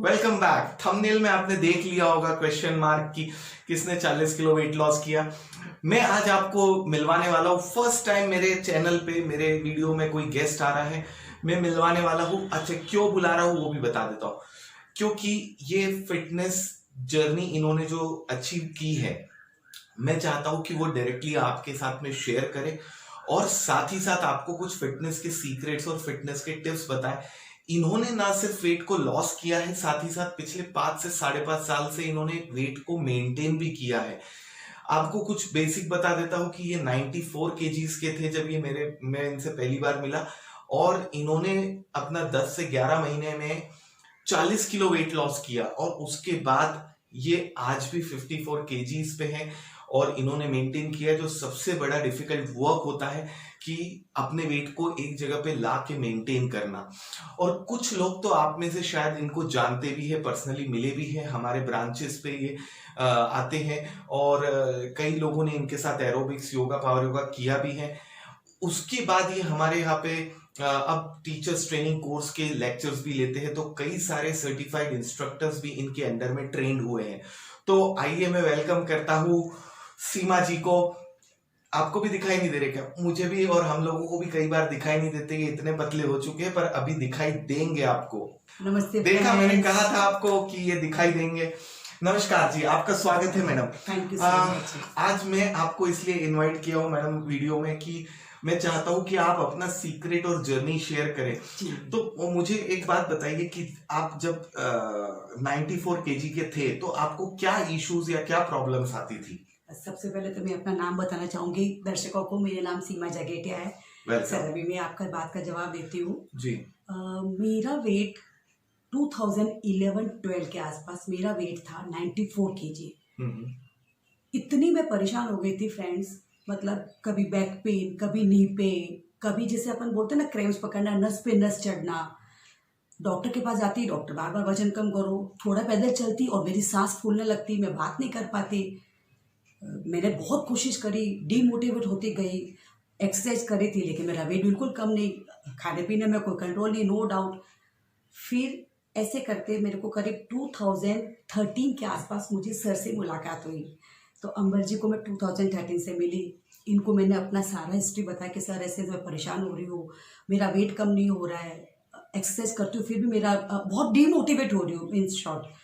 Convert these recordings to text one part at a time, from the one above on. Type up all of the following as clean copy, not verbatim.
Welcome back. Thumbnail में आपने देख लिया होगा क्वेश्चन मार्क की किसने 40 किलो वेट लॉस किया। मैं आज आपको मिलवाने वाला हूँ। फर्स्ट टाइम मेरे चैनल पे मेरे वीडियो में कोई गेस्ट आ रहा है, मैं मिलवाने वाला हूँ। अच्छा, क्यों बुला रहा हूँ वो भी बता देता हूँ। क्योंकि ये फिटनेस जर्नी इन्होंने जो अचीव की है, मैं चाहता हूं कि वो डायरेक्टली आपके साथ में शेयर करे और साथ ही साथ आपको कुछ फिटनेस के सीक्रेट्स और फिटनेस के टिप्स बताए। इन्होंने ना सिर्फ वेट को लॉस किया है, साथ ही साथ पिछले 5 से 5.5 साल से इन्होंने वेट को मेंटेन भी किया है। आपको कुछ बेसिक बता देता हूं कि ये 94 केजीज के थे जब मैं इनसे पहली बार मिला, और इन्होंने अपना 10 से 11 महीने में 40 किलो वेट लॉस किया और उसके बाद ये आज भी 54 केजीज पे हैं और इन्होंने मेंटेन किया। जो सबसे बड़ा डिफिकल्ट वर्क होता है कि अपने वेट को एक जगह पे ला के मेंटेन करना। और कुछ लोग तो आप में से शायद इनको जानते भी है, पर्सनली मिले भी हैं, हमारे ब्रांचेस पे ये आते हैं और कई लोगों ने इनके साथ एरोबिक्स, योगा, पावर योगा किया भी है। उसके बाद ये हमारे यहाँ पे अब टीचर्स ट्रेनिंग कोर्स के लेक्चर्स भी लेते हैं, तो कई सारे सर्टिफाइड इंस्ट्रक्टर्स भी इनके अंडर में ट्रेंड हुए हैं। तो आइए मैं वेलकम करता हूँ सीमा जी को। आपको भी दिखाई नहीं दे रहे क्या? मुझे भी और हम लोगों को भी कई बार दिखाई नहीं देते, ये इतने पतले हो चुके हैं, पर अभी दिखाई देंगे आपको। नमस्ते। देखा, मैंने कहा था आपको कि ये दिखाई देंगे। नमस्कार जी, आपका स्वागत है madam. Thank you so much. आज मैं आपको इसलिए इनवाइट किया हूँ मैडम वीडियो में कि मैं चाहता हूँ कि आप अपना सीक्रेट और जर्नी शेयर करें। तो मुझे एक बात बताइए कि आप जब 94 केजी के थे तो आपको क्या इश्यूज या क्या प्रॉब्लम्स आती थी? सबसे पहले तो मैं अपना नाम बताना चाहूंगी दर्शकों को। मेरा नाम सीमा जगेटिया है। सर, अभी मैं आपका बात का जवाब देती हूँ जी। मेरा वेट 2011-12 के आसपास मेरा वेट था 94 केजी। इतनी मैं परेशान हो गई थी फ्रेंड्स, मतलब कभी बैक पेन, कभी नी पेन, कभी जैसे अपन बोलते ना क्रैम्स पकड़ना, नस पे नस चढ़ना। डॉक्टर के पास जाती, डॉक्टर बार बार वजन कम करो, थोड़ा पैदल चलती और मेरी सांस फूलने लगती, मैं बात नहीं कर पाती। मैंने बहुत कोशिश करी, डीमोटिवेट होती गई, एक्सरसाइज करी थी, लेकिन मेरा वेट बिल्कुल कम नहीं, खाने पीने में कोई कंट्रोल नहीं, नो डाउट। फिर ऐसे करते मेरे को करीब 2013 के आसपास मुझे सर से मुलाकात हुई। तो अंबर जी को मैं 2013 से मिली। इनको मैंने अपना सारा हिस्ट्री बताया कि सर ऐसे मैं परेशान हो रही हूँ, मेरा वेट कम नहीं हो रहा है, एक्सरसाइज करती हूँ फिर भी मेरा बहुत डीमोटिवेट हो रही हूँ इन शॉर्ट।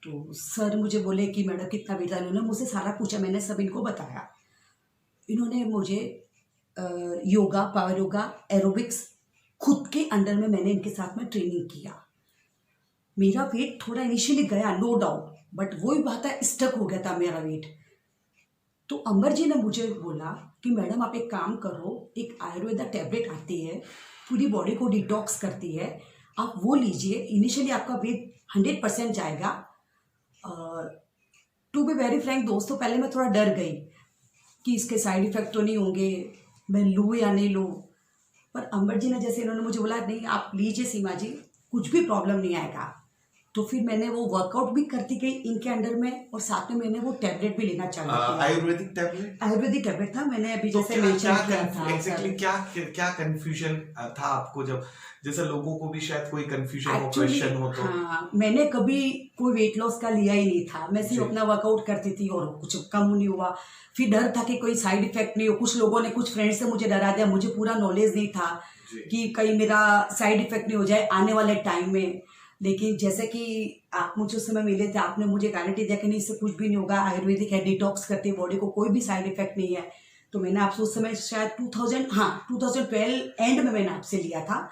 तो सर मुझे बोले कि मैडम कितना वेट था। इन्होंने मुझसे सारा पूछा, मैंने सब इनको बताया। इन्होंने मुझे योगा, पावर योगा, एरोबिक्स खुद के अंडर में मैंने इनके साथ में ट्रेनिंग किया। मेरा वेट थोड़ा इनिशियली गया, नो डाउट, बट वही बात है, स्टक हो गया था मेरा वेट। तो अंबर जी ने मुझे बोला कि मैडम आप एक काम करो, एक आयुर्वेदा टैबलेट आती है, पूरी बॉडी को डिटॉक्स करती है, आप वो लीजिए। इनिशियली आपका वेट 100% जाएगा। टू बी वेरी फ्रैंक दोस्तों, पहले मैं थोड़ा डर गई कि इसके साइड इफेक्ट तो नहीं होंगे, मैं लूँ या नहीं लूँ। पर अंबर जी ने जैसे इन्होंने मुझे बोला नहीं आप लीजिए सीमा जी, कुछ भी प्रॉब्लम नहीं आएगा। तो फिर मैंने वो वर्कआउट भी करती गई इनके अंडर में और साथ में मैंने वो टैबलेट भी लेना चालू किया। आयुर्वेदिक टैबलेट था। मैंने अभी तो जैसे मेंशन किया था एग्जैक्टली क्या कंफ्यूजन था आपको, जब जैसे लोगों को भी शायद कोई कंफ्यूजन हो, क्वेश्चन हो तो? हाँ, मैंने कभी कोई वेट लॉस का लिया ही नहीं था। मैं सिर्फ अपना वर्कआउट करती थी और कुछ कम नहीं हुआ। फिर डर था कि कोई साइड इफेक्ट नहीं हो। कुछ लोगों ने, कुछ फ्रेंड्स से मुझे डरा दिया, मुझे पूरा नॉलेज नहीं था कि कहीं मेरा साइड इफेक्ट नहीं हो जाए आने वाले टाइम में। लेकिन जैसे कि आप मुझे उस समय मिले थे, आपने मुझे गारंटी दिया कि नहीं इससे कुछ भी नहीं होगा, आयुर्वेदिक है, डिटॉक्स करती है बॉडी को, कोई भी साइड इफेक्ट नहीं है। तो मैंने आपसे उस समय शायद 2012 एंड में मैंने आपसे लिया था।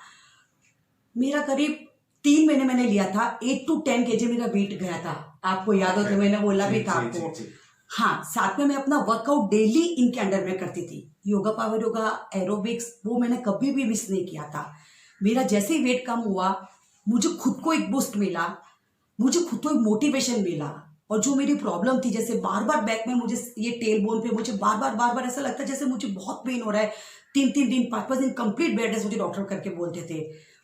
मेरा करीब 3 महीने मैंने लिया था, 8 to 10 केजी मेरा वेट गया था। आपको याद हो तो मैंने बोला भी था आपको। हाँ, साथ में मैं अपना वर्कआउट डेली इनके अंडर में करती थी। योगा, पावर योगा, एरोबिक्स, वो मैंने कभी भी मिस नहीं किया था। मेरा जैसे ही वेट कम हुआ, मुझे खुद को एक बूस्ट मिला, मुझे खुद को एक मोटिवेशन मिला। और जो मेरी प्रॉब्लम थी, जैसे बार बार बैक में मुझे, ये टेल बोन पे मुझे बार बार ऐसा लगता है जैसे मुझे बहुत पेन हो रहा है। 3 दिन 5 दिन कंप्लीट बेड रेस्ट मुझे डॉक्टर करके बोलते थे।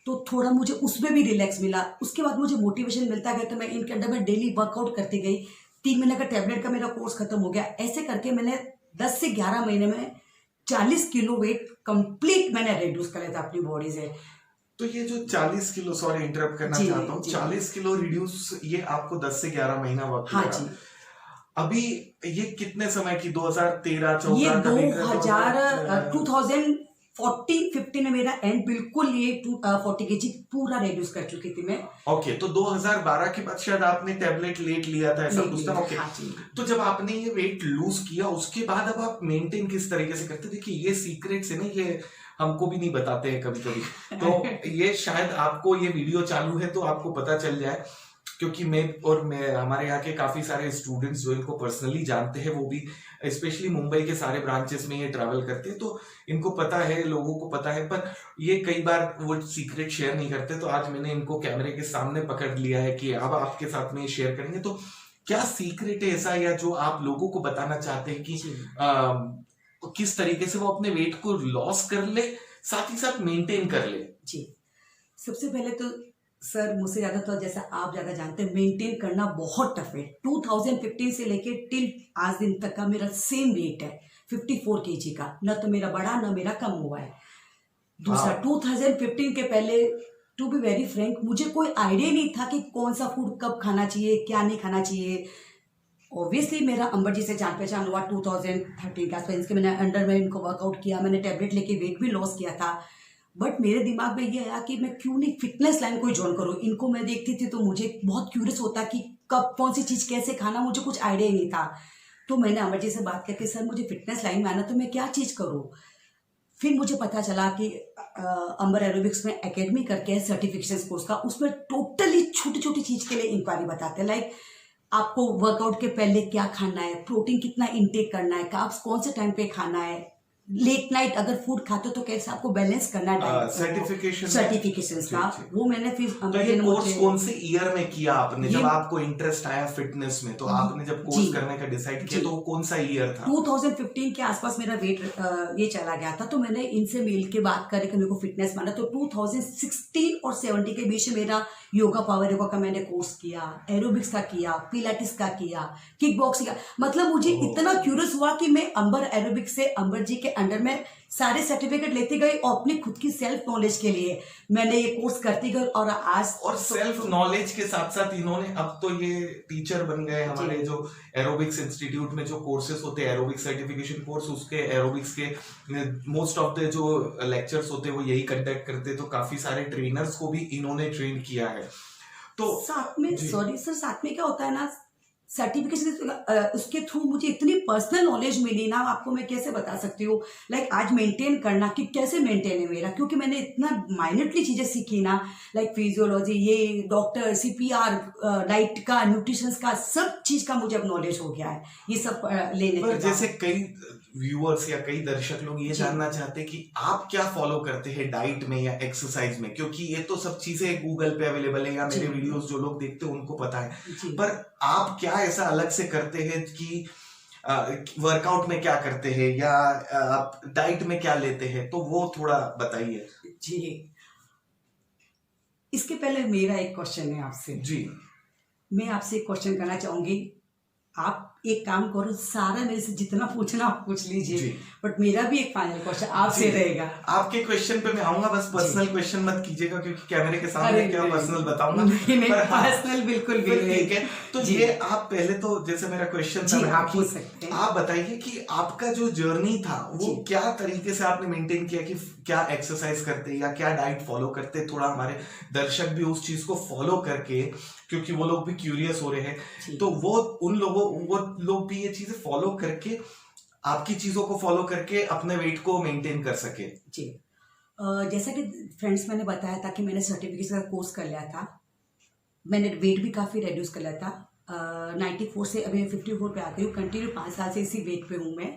तो थोड़ा मुझे उसमें भी रिलैक्स मिला। उसके बाद मुझे मोटिवेशन मिलता गया, तो मैं इनके अंडर में डेली वर्कआउट करती गई। 3 महीने का टैबलेट का मेरा कोर्स खत्म हो गया। ऐसे करके मैंने 10 से 11 महीने में 40 किलो वेट कंप्लीट मैंने रिड्यूस कर लिया था अपनी बॉडी से। तो ये जो 40 किलो, सॉरी इंटरप्ट करना चाहता हूँ, 40 किलो रिड्यूस, ये आपको 10 से 11 महीना वक्त हाँ लगा। जी। अभी ये कितने समय की, 2013-14 ये का 2014-15 में मेरा एंड बिल्कुल ये 40 केजी पूरा रिड्यूस कर चुकी थी मैं। ओके, तो 2012 के बाद शायद आपने टैबलेट लेट लिया था, ऐसा कुछ था। ओके, हाँ जी। तो जब आपने ये वेट लूज किया उसके बाद अब आप मेंटेन किस तरीके से करते? देखिए ये सीक्रेट्स है ना, ये हमको भी नहीं बताते हैं कभी कभी, तो ये शायद आपको ये वीडियो चालू है तो आपको पता चल जाए, क्योंकि मैं हमारे यहाँ के काफी सारे स्टूडेंट्स जो इनको पर्सनली जानते हैं, वो भी स्पेशली मुंबई के सारे ब्रांचेस में ये ट्रैवल करते हैं, तो इनको पता है, लोगों को पता है, पर ये कई बार वो सीक्रेट शेयर नहीं करते। तो आज मैंने इनको कैमरे के सामने पकड़ लिया है कि अब आपके साथ में शेयर करेंगे। तो क्या सीक्रेट है ऐसा, या जो आप लोगों को बताना चाहते हैं कि किस तरीके से वो अपने वेट को लॉस कर ले, साथ ही साथ मेंटेन कर ले? जी, सबसे पहले तो सर मुझसे ज्यादा तो जैसा आप ज्यादा जानते हैं, मेंटेन करना बहुत टफ है। 2015 से लेके टिल आज दिन तक का मेरा सेम वेट है 54 केजी का, न तो मेरा बढ़ा न मेरा कम हुआ है। दूसरा 2015 के पहले टू बी वेरी फ्रैंक मुझे कोई आइडिया नहीं था कि कौन सा फूड कब खाना चाहिए, क्या नहीं खाना चाहिए। ऑब्वियसली मेरा अंबर जी से जान पहचान हुआ 2013 के आसपास, मैंने अंडर में इनको वर्कआउट किया, मैंने टैबलेट लेके वेट भी लॉस किया था। बट मेरे दिमाग में ये आया कि मैं क्यों नहीं फिटनेस लाइन को ज्वाइन करूँ। इनको मैं देखती थी तो मुझे बहुत क्यूरियस होता कि कब कौन सी चीज़ कैसे खाना, मुझे कुछ आइडिया ही नहीं था। तो मैंने अमर जी से बात करके, सर मुझे फिटनेस लाइन में आना, तो मैं क्या चीज़ करूँ। फिर मुझे पता चला कि अंबर एरोबिक्स में एकेडमी करके है सर्टिफिकेशन कोर्स का, उसमें टोटली छोटी छोटी चीज़ के लिए इंक्वायरी बताते हैं। लाइक आपको वर्कआउट के पहले क्या खाना है, प्रोटीन कितना इंटेक करना है, कार्ब्स कौन से टाइम पे खाना है, लेट नाइट अगर फूड खाते हो तो कैसे आपको बैलेंस करना है। सर्टिफिकेशन का वो मैंने फिर तो ये कोर्स कौन से ईयर में किया आपने, जब आपको इंटरेस्ट आया फिटनेस में? तो आपने जब कोर्स करने का डिसाइड किया तो वो कौन सा ईयर था? 2015 के आसपास मेरा वेट ये चला गया था, तो मैंने इनसे मिल के बात करके मेरे को फिटनेस माना। तो 2016 और 70 के बीच में मेरा योगा पावर योगा का मैंने कोर्स किया, एरोबिक्स का किया, पिलाटिस का किया, किक बॉक्सिंग का। मतलब मुझे इतना क्यूरियस हुआ कि मैं अंबर एरोबिक्स से अंबर जी के अंडर में सारे सर्टिफिकेट लेती गई और अपनी खुद की सेल्फ नॉलेज के लिए मैंने ये कोर्स करती गई। और आज और सेल्फ नॉलेज के साथ साथ इन्होंने अब तो ये टीचर बन गए हमारे, जो एरोबिक्स इंस्टीट्यूट में जो कोर्सेज होते हैं, एरोबिक्स सर्टिफिकेशन कोर्स, उसके एरोबिक्स के मोस्ट ऑफ द जो लेक्चर्स होते हैं वो यही कंडक्ट करते हैं। तो काफी सारे ट्रेनर्स को भी इन्होंने ट्रेन किया है। तो साथ में सॉरी सर, साथ में क्या होता है ना, सर्टिफिकेशन उसके थ्रू मुझे इतनी पर्सनल नॉलेज मिली ना, आपको मैं कैसे बता सकती हूँ। लाइक आज मेंटेन करना कि कैसे मेंटेन है मेरा, क्योंकि मैंने इतना माइनरली चीजें सीखी ना, लाइक फिजियोलॉजी, ये डॉक्टर, CPR, डाइट का, न्यूट्रिशन का, सब चीज का मुझे अब नॉलेज हो गया है ये सब लेने के बाद। जैसे कई व्यूअर्स या कई दर्शक लोग ये जानना चाहते हैं कि आप क्या फॉलो करते हैं डाइट में या एक्सरसाइज में, क्योंकि ये तो सब चीजें गूगल पे अवेलेबल है या मेरे वीडियोस जो लोग देखते हैं उनको पता है, पर आप क्या ऐसा अलग से करते हैं कि वर्कआउट में क्या करते हैं या आप डाइट में क्या लेते हैं, तो वो थोड़ा बताइए। जी, इसके पहले मेरा एक क्वेश्चन है आपसे। जी, मैं आपसे एक क्वेश्चन करना चाहूंगी। आप एक काम करो, सारा मेरे से जितना पूछना आप पूछ लीजिए, बट मेरा भी एक फाइनल क्वेश्चन आपसे रहेगा। आपके क्वेश्चन पे मैं आऊंगा, बस पर्सनल क्वेश्चन मत कीजिएगा, क्योंकि कैमरे के सामने क्या पर्सनल बताऊंगा। पर्सनल बिल्कुल भी ठीक है। तो ये आप पहले तो जैसे मेरा क्वेश्चन था, आप पूछ सकते हैं। आप बताइए कि आपका जो जर्नी था वो क्या तरीके से आपने मेंटेन किया, कि क्या एक्सरसाइज करते या क्या डाइट फॉलो करते, थोड़ा हमारे दर्शक भी उस चीज को फॉलो करके, क्योंकि वो लोग भी क्यूरियस हो रहे हैं, तो वो लोग भी ये चीजें फॉलो करके, आपकी चीजों को फॉलो करके अपने वेट को मेंटेन कर सके। जी, जैसा कि फ्रेंड्स मैंने बताया था कि मैंने सर्टिफिकेशन का कोर्स कर लिया था, मैंने वेट भी काफी रिड्यूस कर लिया था। 94 से अभी 54 पे आ गई हूँ। कंटिन्यू 5 साल से इसी वेट पे हूँ मैं।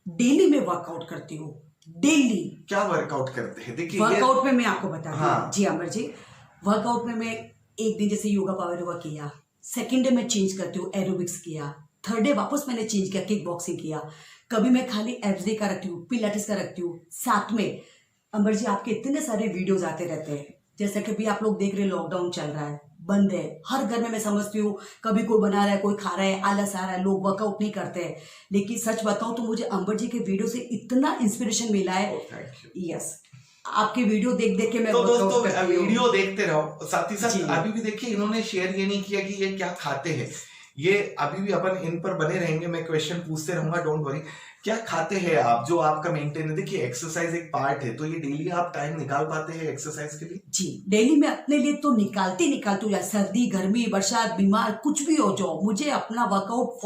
डेली में वर्कआउट करती हूँ, डेली। क्या वर्कआउट करते हैं? देखिए वर्कआउट में मैं आपको बताती हूँ। जी अमर जी, वर्कआउट में मैं एक दिन जैसे योगा पावर योगा किया, सेकंड डे मैं चेंज करती हूँ, एरोबिक्स किया, थर्ड डे वापस मैंने चेंज किया, किक बॉक्सिंग किया। कभी मैं खाली एब्स डे का रखती हूँ, पिलाटिस का रखती हूँ। साथ में अमर जी आपके इतने सारे वीडियोस आते रहते हैं, जैसा कि भी आप लोग देख रहे हैं, लॉकडाउन चल रहा है, बंद है, हर घर में मैं समझती हूँ कभी कोई बना रहा है, कोई खा रहा है, आलस आ रहा है, लोग वर्कआउट नहीं करते हैं। लेकिन सच बताऊं तो मुझे अंबर जी के वीडियो से इतना इंस्पिरेशन मिला है। यस, आपके वीडियो देख देख के मैं तो workout दोस्तों करती हूँ। वीडियो देखते रहो, साथ ही साथ जी। अभी भी देखिए इन्होंने शेयर ये नहीं किया कि ये क्या खाते हैं, ये अभी भी अपन इन पर बने रहेंगे, मैं क्वेश्चन पूछते रहूंगा, डोंट वरी। क्या खाते हैं आप जो आपका मेंटेन है? देखिए एक्सरसाइज एक पार्ट है, तो ये डेली आप टाइम निकाल पाते हैं एक्सरसाइज के लिए? जी, डेली मैं अपने लिए तो निकालती हूँ, या सर्दी गर्मी बरसात बीमार कुछ भी हो जाओ, मुझे अपना वर्कआउट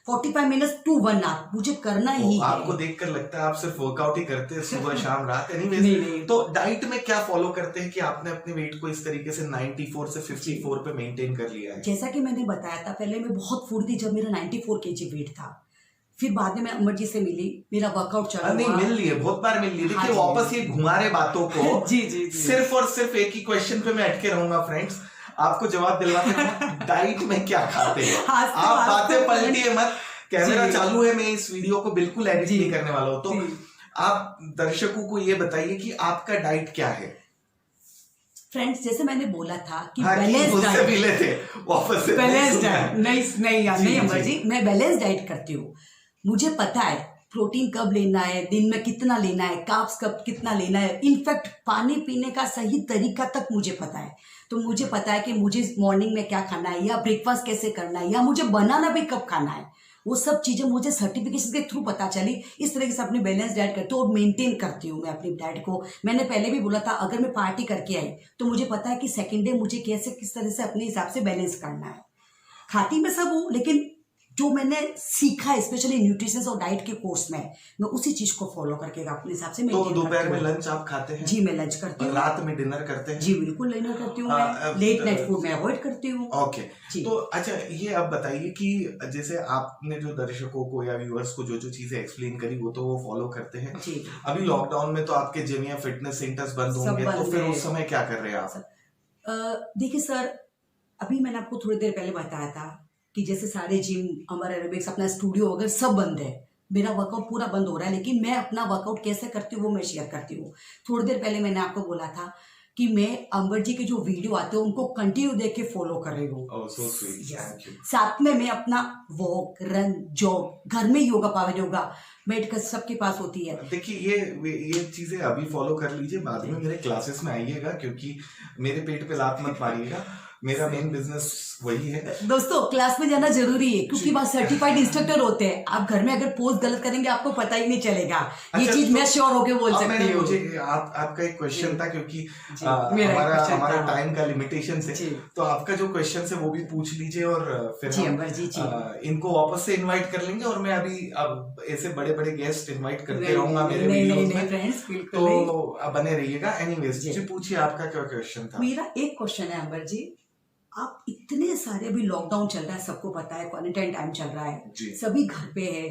45 मिनट्स टू 1 आवर मुझे करना ही है। आपको देखकर लगता है आप सिर्फ वर्कआउट ही करते हैं सुबह शाम रात, नहीं, एनीवेज। तो डाइट में क्या फॉलो करते हैं कि आपने अपने वेट को इस तरीके से 94 से 54 पे मेंटेन कर लिया है? जैसा कि मैंने बताया था, पहले मैं बहुत फूड थी जब मेरा 94 केजी वेट था। फिर बाद में मैं अमर जी से मिली, मेरा वर्कआउट चला नहीं, मिल लिए, बहुत बार मिल लिए। हाँ देखिए जी। वापस ये घुमा रहे बातों को। जी जी जी। सिर्फ और सिर्फ एक ही क्वेश्चन पे मैं अटके रहूंगा फ्रेंड्स, आपको जवाब दिलवाते हैं डाइट में क्या खाते हैं। आप बातें पलटिए मत, कैमरा चालू है, मैं इस वीडियो को बिल्कुल एडिट नहीं करने वाला हूं। तो आप दर्शकों को ये बताइए कि आपका डाइट क्या है फ्रेंड्स। जैसे मैंने बोला था कि हाँ, बैलेंस डाइट, मिले थे वापस से बैलेंस डाइट नहीं अमर जी। जी, मैं बैलेंस डाइट करती हूँ। मुझे पता है प्रोटीन कब लेना है, दिन में कितना लेना है, कार्ब्स कब कितना लेना है, इनफैक्ट पानी पीने का सही तरीका तक मुझे पता है। तो मुझे पता है कि मुझे मॉर्निंग में क्या खाना है, या ब्रेकफास्ट कैसे करना है, या मुझे बनाना भी कब खाना है, वो सब चीज़ें मुझे सर्टिफिकेशन के थ्रू पता चली। इस तरीके से अपनी बैलेंस डाइट करती हूँ और मेंटेन करती हूँ मैं अपनी डाइट को। मैंने पहले भी बोला था, अगर मैं पार्टी करके आई तो मुझे पता है कि सेकेंड डे मुझे कैसे किस तरह से अपने हिसाब से बैलेंस करना है। खाती मैं सब हूँ, लेकिन जो मैंने सीखा है स्पेशली न्यूट्रिशन और डाइट के कोर्स में, मैं उसी चीज को फॉलो करके अपने हिसाब से तो दोपहर में लंच आप खाते हैं? जी, मैं लंच करती हूँ। रात में डिनर करते हैं? जी बिल्कुल डिनर करती हूँ। मैं लेट नाइट फूड में अवॉइड करती हूँ। ओके। तो अच्छा ये आप बताइए कि जैसे आपने जो दर्शकों को या व्यूअर्स को जो जो चीजें एक्सप्लेन करी वो तो वो फॉलो करते हैं। जी। अभी लॉकडाउन में तो आपके जिम या फिटनेस सेंटर्स बंद होंगे, तो फिर उस समय क्या कर रहे हैं आप? देखिए सर, अभी मैंने आपको थोड़ी देर पहले बताया था कि जैसे सारे जिम, अमर एरोबिक्स, अपना स्टूडियो वगैरह सब बंद है, मेरा वर्कआउट पूरा बंद हो रहा है, लेकिन मैं अपना वर्कआउट कैसे करती हूँ वो मैं शेयर करती हूँ। थोड़ी देर पहले मैंने आपको बोला था कि मैं अमर जी के जो वीडियो आते हैं उनको कंटिन्यू देख के फॉलो कर रही हूँ। साथ में मैं अपना वॉक, रन, जॉग, घर में योगा, पावर योगा, मेडिकल सबके पास होती है। देखिए ये चीजें अभी फॉलो कर लीजिए, बाद में मेरे क्लासेस में आइएगा, क्योंकि मेरे पेट पे लात मत मारिएगा, मेरा मेन बिजनेस वही है। दोस्तों क्लास में जाना जरूरी है, क्योंकि वहाँ सर्टिफाइड इंस्ट्रक्टर होते हैं। आप घर में अगर पोज गलत करेंगे आपको पता ही नहीं चलेगा। ये चीज मैं श्योर होके बोल सकती हूँ। मुझे आपका एक क्वेश्चन था, क्योंकि हमारा टाइम का लिमिटेशन है, तो आपका जो क्वेश्चन है वो भी पूछ लीजिए, और फिर इनको वापस से इनवाइट कर लेंगे। और मैं अभी अब ऐसे बड़े बड़े गेस्ट इनवाइट करते रहूंगा मेरे वीडियोस में, तो बने रहिएगा। एनीवेज पूछिए, आपका क्या क्वेश्चन था? मेरा एक क्वेश्चन है अमर जी, आप इतने सारे, अभी लॉकडाउन चल रहा है, सबको पता है, क्वारंटाइन टाइम चल रहा है, सभी घर पे है,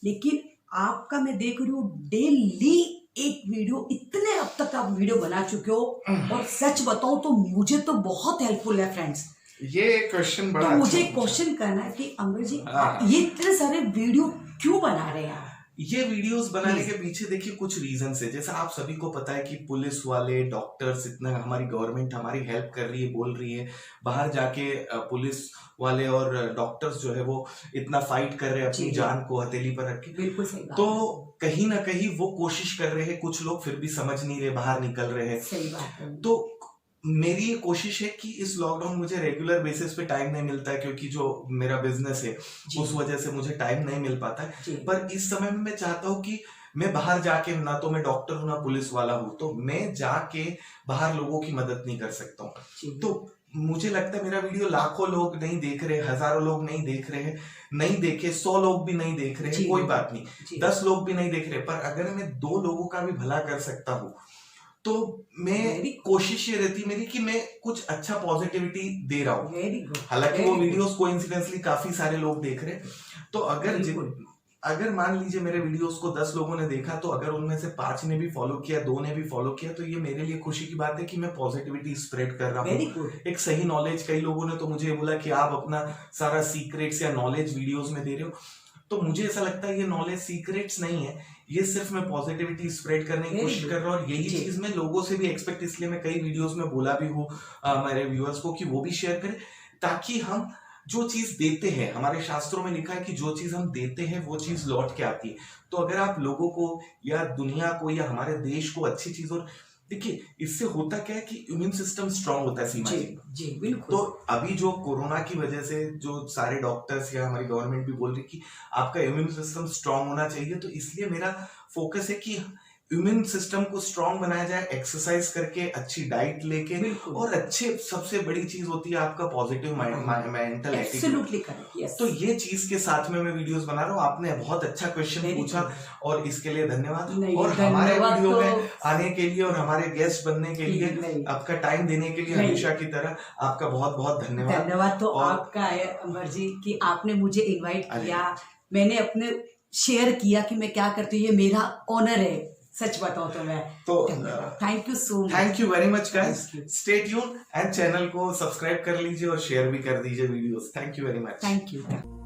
लेकिन आपका मैं देख रही हूँ डेली एक वीडियो, इतने अब तक आप वीडियो बना चुके हो, और सच बताऊं तो मुझे तो बहुत हेल्पफुल है फ्रेंड्स। ये क्वेश्चन बड़ा तो मुझे क्वेश्चन करना है कि अमर जी ये इतने सारे वीडियो क्यों बना रहे हैं आप? ये वीडियोस बनाने के पीछे देखिए कुछ रीजन है। जैसा आप सभी को पता है कि पुलिस वाले, डॉक्टर्स, इतना हमारी गवर्नमेंट हमारी हेल्प कर रही है, बोल रही है, बाहर जाके पुलिस वाले और डॉक्टर्स जो है वो इतना फाइट कर रहे हैं अपनी जान को हथेली पर रख के। बिल्कुल सही बात। तो कहीं ना कहीं वो कोशिश कर रहे हैं, कुछ लोग फिर भी समझ नहीं रहे, बाहर निकल रहे हैं। सही बात है। तो मेरी ये कोशिश है कि इस लॉकडाउन मुझे रेगुलर बेसिस पे टाइम नहीं मिलता है, क्योंकि जो मेरा बिजनेस है उस वजह से मुझे टाइम नहीं मिल पाता है। पर इस समय में मैं चाहता हूँ कि मैं बाहर जाके, ना तो मैं डॉक्टर हूँ ना पुलिस वाला हूँ, तो मैं जाके बाहर लोगों की मदद नहीं कर सकता हूँ। तो मुझे लगता है मेरा वीडियो लाखों लोग नहीं देख रहे, हजारों लोग नहीं देख रहे हैं, नहीं देखे 100 लोग भी नहीं देख रहे हैं, कोई बात नहीं, 10 लोग भी नहीं देख रहे, पर अगर मैं 2 लोगों का भी भला कर सकता हूँ तो मैं कोशिश ये रहती मेरी कि मैं कुछ अच्छा पॉजिटिविटी दे रहा हूँ। हालांकि वो वीडियोस कोइंसिडेंटली काफी सारे लोग देख रहे हैं, तो अगर मान लीजिए मेरे वीडियोस को 10 लोगों ने देखा, तो अगर उनमें से 5 ने भी फॉलो किया, 2 ने भी फॉलो किया, तो ये मेरे लिए खुशी की बात है कि मैं पॉजिटिविटी स्प्रेड कर रहा हूँ, एक सही नॉलेज। कई लोगों ने तो मुझे बोला कि आप अपना सारा सीक्रेट्स या नॉलेज वीडियोस में दे रहे हो, तो मुझे ऐसा लगता है ये नॉलेज सीक्रेट्स नहीं है, ये सिर्फ मैं पॉजिटिविटी स्प्रेड करने की कोशिश कर रहा हूँ। और यही चीज मैं लोगों से भी एक्सपेक्ट, इसलिए मैं कई वीडियोस में बोला भी हूँ मेरे व्यूअर्स को कि वो भी शेयर करें, ताकि हम जो चीज देते हैं, हमारे शास्त्रों में लिखा है कि जो चीज हम देते हैं वो चीज लौट के आती है। तो अगर आप लोगों को या दुनिया को या हमारे देश को अच्छी चीज, और देखिए इससे होता क्या है कि इम्यून सिस्टम स्ट्रांग होता है सीमा जी जी। जी बिल्कुल। तो अभी जो कोरोना की वजह से जो सारे डॉक्टर्स या हमारी गवर्नमेंट भी बोल रही कि आपका इम्यून सिस्टम स्ट्रांग होना चाहिए, तो इसलिए मेरा फोकस है कि इम्यून सिस्टम को स्ट्रांग बनाया जाए एक्सरसाइज करके, अच्छी डाइट लेके, बिल्कुल। और अच्छे, सबसे बड़ी चीज होती है आपका positive mental attitude. Absolutely correct, yes. तो ये चीज के साथ में मैं वीडियोस बना रहा हूँ। आपने बहुत अच्छा क्वेश्चन Very पूछा good. और इसके लिए धन्यवाद। नहीं, और हमारे धन्यवाद वीडियो तो- में आने के लिए और हमारे गेस्ट बनने के लिए, नहीं। आपका टाइम देने के लिए नहीं। हमेशा की तरह आपका बहुत बहुत धन्यवाद। धन्यवाद तो और- आपका है अमर जी कि आपने मुझे इनवाइट अरे। किया, मैंने अपने शेयर किया कि मैं क्या करती हूँ, ये मेरा ऑनर है, सच बताओ तो मैं। तो thank you so much. Thank you very much guys. Thank you. Stay tune and channel को सब्सक्राइब कर लीजिए और शेयर भी कर दीजिए videos. Thank you very much. Thank you.